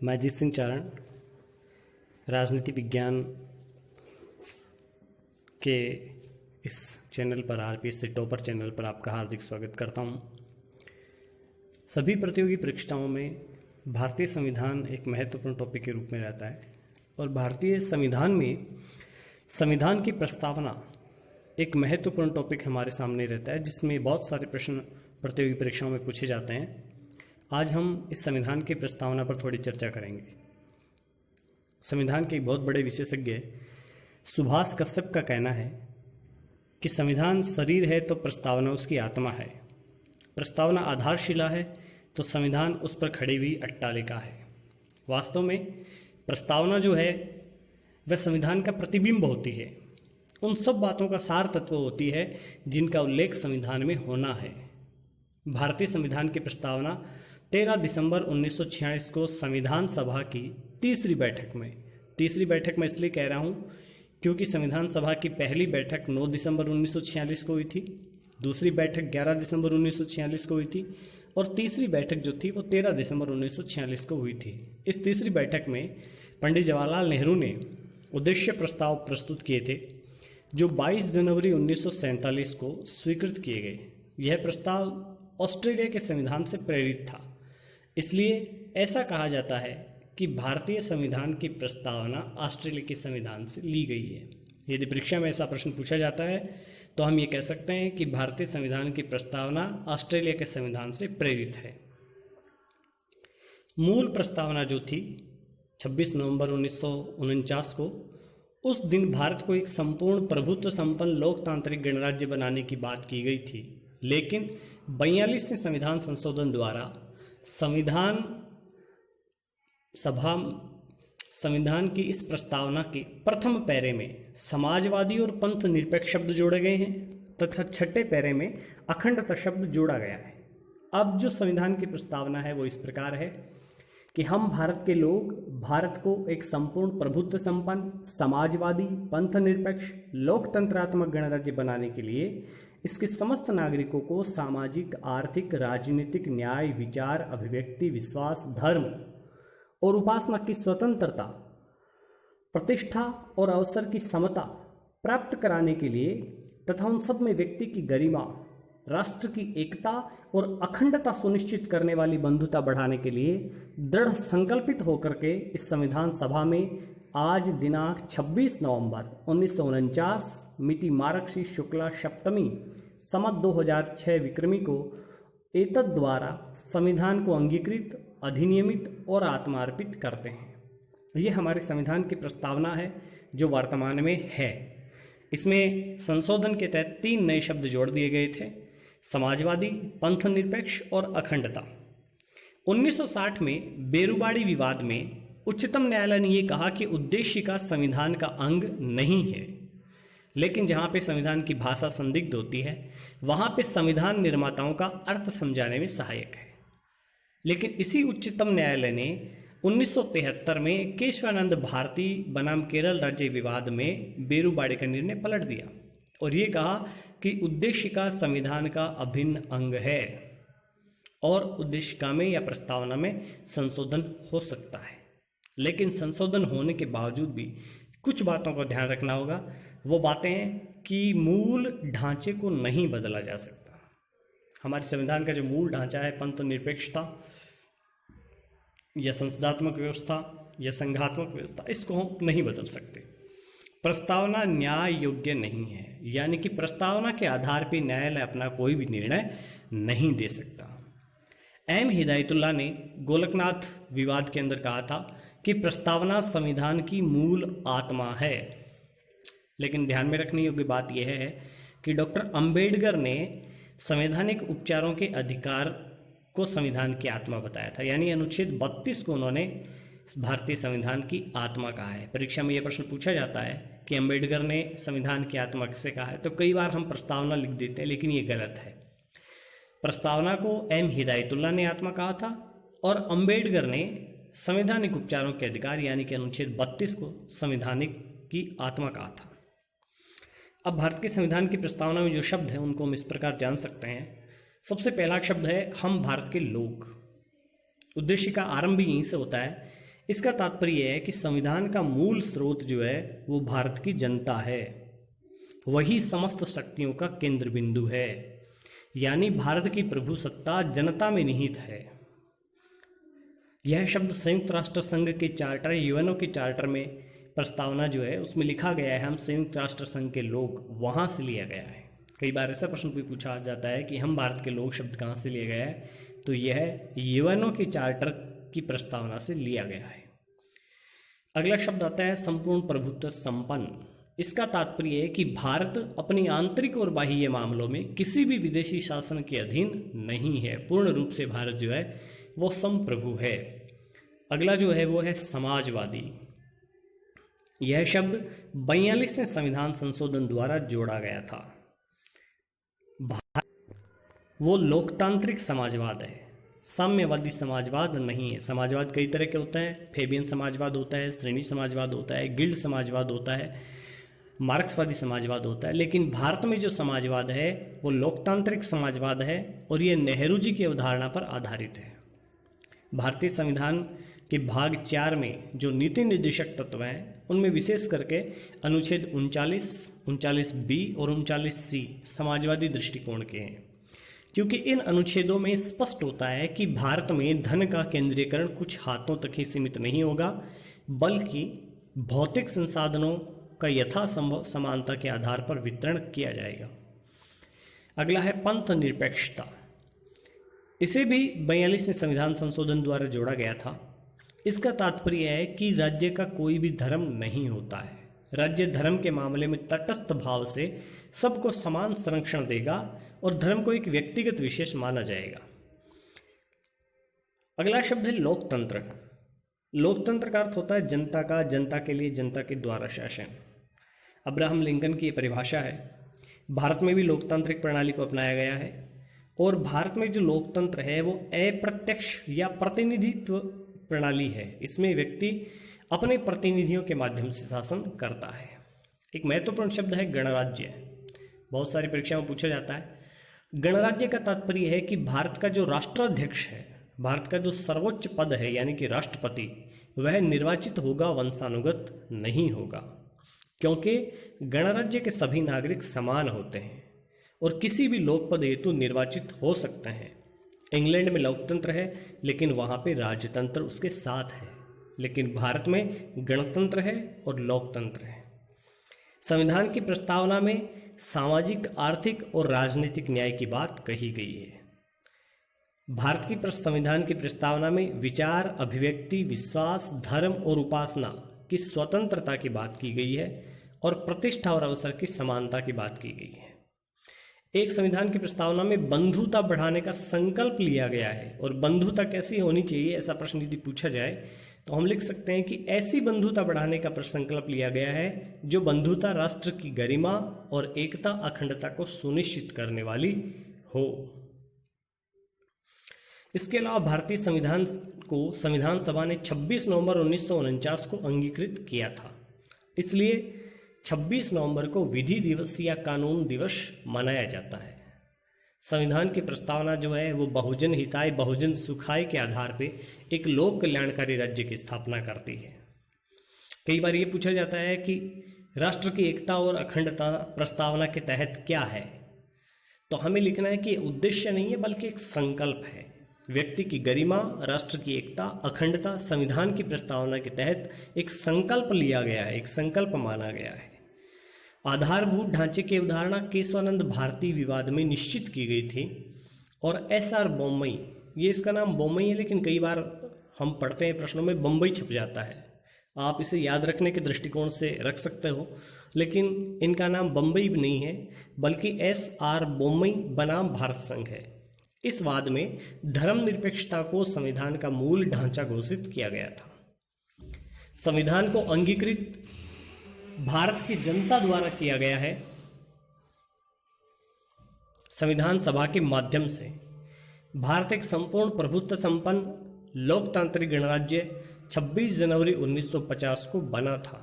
मैं अजीत सिंह चारण राजनीति विज्ञान के इस चैनल पर आरपीएस से टॉपर चैनल पर आपका हार्दिक स्वागत करता हूं। सभी प्रतियोगी परीक्षाओं में भारतीय संविधान एक महत्वपूर्ण टॉपिक के रूप में रहता है और भारतीय संविधान में संविधान की प्रस्तावना एक महत्वपूर्ण टॉपिक हमारे सामने रहता है, जिसमें बहुत सारे प्रश्न प्रतियोगी परीक्षाओं में पूछे जाते हैं। आज हम इस संविधान की प्रस्तावना पर थोड़ी चर्चा करेंगे। संविधान के एक बहुत बड़े विशेषज्ञ सुभाष कश्यप का कहना है कि संविधान शरीर है तो प्रस्तावना उसकी आत्मा है, प्रस्तावना आधारशिला है तो संविधान उस पर खड़ी हुई अट्टालिका है। वास्तव में प्रस्तावना जो है वह संविधान का प्रतिबिंब होती है, उन सब बातों का सार तत्व होती है जिनका उल्लेख संविधान में होना है। भारतीय संविधान की प्रस्तावना 13 दिसंबर 1946 को संविधान सभा की तीसरी बैठक में इसलिए कह रहा हूं क्योंकि संविधान सभा की पहली बैठक 9 दिसंबर 1946 को हुई थी, दूसरी बैठक 11 दिसंबर 1946 को हुई थी और तीसरी बैठक जो थी वो 13 दिसंबर 1946 को हुई थी। इस तीसरी बैठक में पंडित जवाहरलाल नेहरू ने उद्देश्य प्रस्ताव प्रस्तुत किए थे जो 22 जनवरी 1947 को स्वीकृत किए गए। यह प्रस्ताव ऑस्ट्रेलिया के संविधान से प्रेरित था, इसलिए ऐसा कहा जाता है कि भारतीय संविधान की प्रस्तावना ऑस्ट्रेलिया के संविधान से ली गई है। यदि परीक्षा में ऐसा प्रश्न पूछा जाता है तो हम ये कह सकते हैं कि भारतीय संविधान की प्रस्तावना ऑस्ट्रेलिया के संविधान से प्रेरित है। मूल प्रस्तावना जो थी 26 नवंबर 1949 को, उस दिन भारत को एक संपूर्ण प्रभुत्व संपन्न लोकतांत्रिक गणराज्य बनाने की बात की गई थी, लेकिन 42वें संविधान संशोधन द्वारा संविधान की इस प्रस्तावना के प्रथम पैरे में समाजवादी और पंथ निरपेक्ष शब्द जोड़े गए हैं तथा छठे पैरे में अखंडता शब्द जोड़ा गया है। अब जो संविधान की प्रस्तावना है वो इस प्रकार है कि हम भारत के लोग भारत को एक संपूर्ण प्रभुत्व संपन्न समाजवादी पंथ निरपेक्ष लोकतंत्रात्मक गणराज्य बनाने के लिए इसके समस्त नागरिकों को सामाजिक, आर्थिक, राजनीतिक, न्याय, विचार, अभिव्यक्ति, विश्वास, धर्म और उपासना की स्वतंत्रता, प्रतिष्ठा और अवसर की समता प्राप्त कराने के लिए तथा उन सब में व्यक्ति की गरिमा, राष्ट्र की एकता और अखंडता सुनिश्चित करने वाली बंधुता बढ़ाने के लिए दृढ़ संकल्पित होकर के इस संविधान सभा में आज दिनांक 26 नवंबर 1949 मिति मार्गशीर्ष शुक्ला सप्तमी संवत 2006 विक्रमी को एतद द्वारा संविधान को अंगीकृत, अधिनियमित और आत्मार्पित करते हैं। ये हमारे संविधान की प्रस्तावना है जो वर्तमान में है। इसमें संशोधन के तहत 3 नए शब्द जोड़ दिए गए थे, समाजवादी, पंथ निरपेक्ष और अखंडता। 1960 में बेरुबाड़ी विवाद में उच्चतम न्यायालय ने यह कहा कि उद्देशिका संविधान का अंग नहीं है, लेकिन जहां पे संविधान की भाषा संदिग्ध होती है वहां पे संविधान निर्माताओं का अर्थ समझाने में सहायक है। लेकिन इसी उच्चतम न्यायालय ने 1973 में केशवानंद भारती बनाम केरल राज्य विवाद में बेरुबाड़ी का निर्णय पलट दिया और ये कहा कि उद्देशिका संविधान का अभिन्न अंग है और उद्देशिका में या प्रस्तावना में संशोधन हो सकता है। लेकिन संशोधन होने के बावजूद भी कुछ बातों का ध्यान रखना होगा। वो बातें हैं कि मूल ढांचे को नहीं बदला जा सकता। हमारे संविधान का जो मूल ढांचा है, पंथ निरपेक्षता या संसदात्मक व्यवस्था या संघात्मक व्यवस्था, इसको हम नहीं बदल सकते। प्रस्तावना न्याय योग्य नहीं है, यानी कि प्रस्तावना के आधार पर न्यायालय अपना कोई भी निर्णय नहीं दे सकता। एम हिदायतुल्लाह ने गोलकनाथ विवाद के अंदर कहा था कि प्रस्तावना संविधान की मूल आत्मा है। लेकिन ध्यान में रखने योग्य बात यह है कि डॉक्टर अंबेडकर ने संवैधानिक उपचारों के अधिकार को संविधान की आत्मा बताया था, यानी अनुच्छेद 32 को उन्होंने भारतीय संविधान की आत्मा कहा है। परीक्षा में यह प्रश्न पूछा जाता है कि अंबेडकर ने संविधान की आत्मा किसे कहा है, तो कई बार हम प्रस्तावना लिख देते हैं, लेकिन ये गलत है। प्रस्तावना को एम हिदायतुल्लाह ने आत्मा कहा था और अंबेडकर ने संवैधानिक उपचारों के अधिकार यानी कि अनुच्छेद 32 को संवैधानिक की आत्मा कहा था। अब भारत के संविधान की प्रस्तावना में जो शब्द हैं उनको हम इस प्रकार जान सकते हैं। सबसे पहला शब्द है हम भारत के लोग। उद्देश्य का आरंभ भी यहीं से होता है। इसका तात्पर्य है कि संविधान का मूल स्रोत जो है वो भारत की जनता है, वही समस्त शक्तियों का केंद्र बिंदु है, यानी भारत की प्रभुसत्ता जनता में निहित है। यह शब्द संयुक्त राष्ट्र संघ के चार्टर, यूएनओ के चार्टर में प्रस्तावना जो है उसमें लिखा गया है हम संयुक्त राष्ट्र संघ के लोग, वहां से लिया गया है। कई बार ऐसा प्रश्न भी पूछा जाता है कि हम भारत के लोग शब्द कहाँ से लिया गया है, तो यह यूएनओ के चार्टर की प्रस्तावना से लिया गया है। अगला शब्द आता है संपूर्ण प्रभुत्व संपन्न। इसका तात्पर्य है कि भारत अपनी आंतरिक और बाह्य मामलों में किसी भी विदेशी शासन के अधीन नहीं है, पूर्ण रूप से भारत जो है वो संप्रभु है। अगला जो है वो है समाजवादी। यह शब्द 42वें संविधान संशोधन द्वारा जोड़ा गया था। वो लोकतांत्रिक समाजवाद है, साम्यवादी समाजवाद नहीं है। समाजवाद कई तरह के होता है, फेबियन समाजवाद होता है, श्रेणी समाजवाद होता है, गिल्ड समाजवाद होता है, मार्क्सवादी समाजवाद होता है, लेकिन भारत में जो समाजवाद है वो लोकतांत्रिक समाजवाद है और ये नेहरू जी की अवधारणा पर आधारित है। भारतीय संविधान के भाग 4 में जो नीति निर्देशक तत्व हैं उनमें विशेष करके अनुच्छेद 39, 39B और 39C समाजवादी दृष्टिकोण के हैं, क्योंकि इन अनुच्छेदों में स्पष्ट होता है कि भारत में धन का केंद्रीकरण कुछ हाथों तक ही सीमित नहीं होगा, बल्कि भौतिक संसाधनों का यथासंभव समानता के आधार पर वितरण किया जाएगा। अगला है पंथ निरपेक्षता। इसे भी 42वें संविधान संशोधन द्वारा जोड़ा गया था। इसका तात्पर्य है कि राज्य का कोई भी धर्म नहीं होता है। राज्य धर्म के मामले में तटस्थ भाव से सबको समान संरक्षण देगा और धर्म को एक व्यक्तिगत विशेष माना जाएगा। अगला शब्द है लोकतंत्र। लोकतंत्र का अर्थ होता है जनता का, जनता के लिए, जनता के द्वारा शासन। अब्राहम लिंकन की परिभाषा है। भारत में भी लोकतांत्रिक प्रणाली को अपनाया गया है और भारत में जो लोकतंत्र है वो अप्रत्यक्ष या प्रतिनिधित्व प्रणाली है। इसमें व्यक्ति अपने प्रतिनिधियों के माध्यम से शासन करता है। एक महत्वपूर्ण शब्द है गणराज्य, बहुत सारी परीक्षा में पूछा जाता है। गणराज्य का तात्पर्य है कि भारत का जो राष्ट्राध्यक्ष है, भारत का जो सर्वोच्च पद है यानी कि राष्ट्रपति, वह निर्वाचित होगा, वंशानुगत नहीं होगा, क्योंकि गणराज्य के सभी नागरिक समान होते हैं और किसी भी लोकपद हेतु निर्वाचित हो सकते हैं। इंग्लैंड में लोकतंत्र है लेकिन वहां पे राजतंत्र उसके साथ है, लेकिन भारत में गणतंत्र है और लोकतंत्र है। संविधान की प्रस्तावना में सामाजिक, आर्थिक और राजनीतिक न्याय की बात कही गई है। भारत की संविधान की प्रस्तावना में विचार, अभिव्यक्ति, विश्वास, धर्म और उपासना की स्वतंत्रता की बात की गई है और प्रतिष्ठा और अवसर की समानता की बात की गई है। एक संविधान की प्रस्तावना में बंधुता बढ़ाने का संकल्प लिया गया है। और बंधुता कैसी होनी चाहिए, ऐसा प्रश्न यदि पूछा जाए तो हम लिख सकते हैं कि ऐसी बंधुता बढ़ाने का संकल्प लिया गया है जो बंधुता राष्ट्र की गरिमा और एकता, अखंडता को सुनिश्चित करने वाली हो। इसके अलावा भारतीय संविधान को संविधान सभा ने 26 नवंबर 1949 को अंगीकृत किया था, इसलिए 26 नवंबर को विधि दिवस या कानून दिवस मनाया जाता है। संविधान की प्रस्तावना जो है वो बहुजन हिताय, बहुजन सुखाय के आधार पे एक लोक कल्याणकारी राज्य की स्थापना करती है। कई बार ये पूछा जाता है कि राष्ट्र की एकता और अखंडता प्रस्तावना के तहत क्या है, तो हमें लिखना है कि उद्देश्य नहीं है बल्कि एक संकल्प है। व्यक्ति की गरिमा, राष्ट्र की एकता, अखंडता संविधान की प्रस्तावना के तहत एक संकल्प लिया गया है, एक संकल्प माना गया है। आधारभूत ढांचे की अवधारणा केशवानंद भारती विवाद में निश्चित की गई थी और एसआर बोम्मई, ये इसका नाम बोम्मई है लेकिन कई बार हम पढ़ते हैं प्रश्नों में बम्बई छप जाता है, आप इसे याद रखने के दृष्टिकोण से रख सकते हो, लेकिन इनका नाम बम्बई भी नहीं है बल्कि एसआर बोम्मई बनाम भारत संघ है। इस वाद में धर्मनिरपेक्षता को संविधान का मूल ढांचा घोषित किया गया था। संविधान को अंगीकृत भारत की जनता द्वारा किया गया है। संविधान सभा के माध्यम से भारत एक संपूर्ण प्रभुत्व संपन्न लोकतांत्रिक गणराज्य 26 जनवरी 1950 को बना था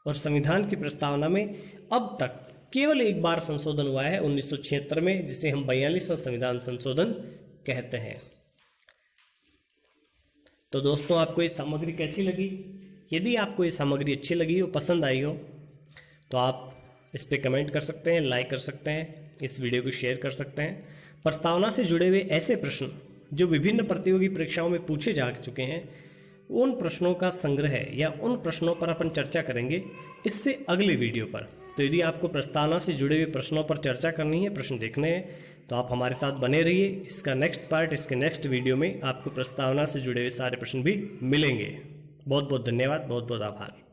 और संविधान की प्रस्तावना में अब तक केवल एक बार संशोधन हुआ है 1976 में, जिसे हम 42वां संविधान संशोधन कहते हैं। तो दोस्तों, आपको ये सामग्री कैसी लगी? यदि आपको ये सामग्री अच्छी लगी हो, पसंद आई हो, तो आप इस पर कमेंट कर सकते हैं, लाइक कर सकते हैं, इस वीडियो को शेयर कर सकते हैं। प्रस्तावना से जुड़े हुए ऐसे प्रश्न जो विभिन्न प्रतियोगी परीक्षाओं में पूछे जा चुके हैं, उन प्रश्नों का संग्रह या उन प्रश्नों पर अपन चर्चा करेंगे इससे अगले वीडियो पर। तो यदि आपको प्रस्तावना से जुड़े हुए प्रश्नों पर चर्चा करनी है, प्रश्न देखने हैं, तो आप हमारे साथ बने रहिए। इसका नेक्स्ट पार्ट, इसके नेक्स्ट वीडियो में आपको प्रस्तावना से जुड़े हुए सारे प्रश्न भी मिलेंगे। बहुत बहुत धन्यवाद, बहुत बहुत आभार।